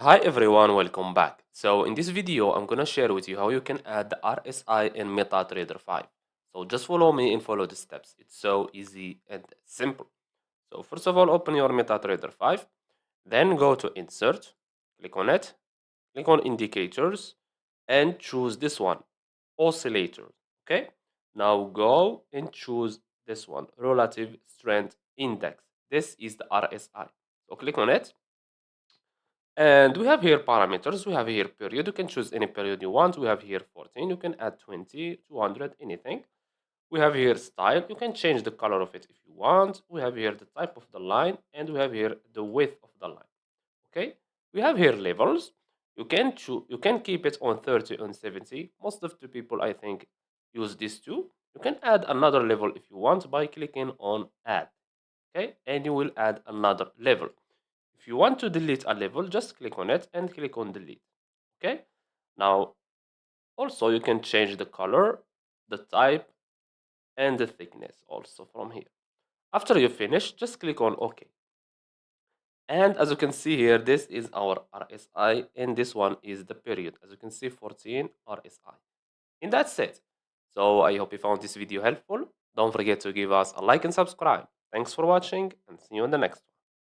Hi everyone, welcome back. So in this video, I'm gonna share with you how you can add the RSI in MetaTrader 5. So just follow me and follow the steps. It's so easy and simple. So first of all, open your MetaTrader 5, then go to Insert, click on it, click on Indicators, and choose this one, Oscillator. Okay? Now go and choose this one, Relative Strength Index. This is the RSI. So click on it. And we have here parameters. We have here period. You can choose any period you want. We have here 14. You can add 20, 200, anything. We have here style. You can change the color of it if you want. We have here the type of the line. And we have here the width of the line. Okay. We have here levels. You can choose. You can keep it on 30 and 70. Most of the people, I think, use these two. You can add another level if you want by clicking on add. Okay. And you will add another level. If you want to delete a level, just click on it and click on delete. Okay. Now, also you can change the color, the type, and the thickness also from here. After you finish, just click on OK. And as you can see here, this is our RSI, and this one is the period. As you can see, 14 RSI. And that's it. So I hope you found this video helpful. Don't forget to give us a like and subscribe. Thanks for watching, and see you in the next one.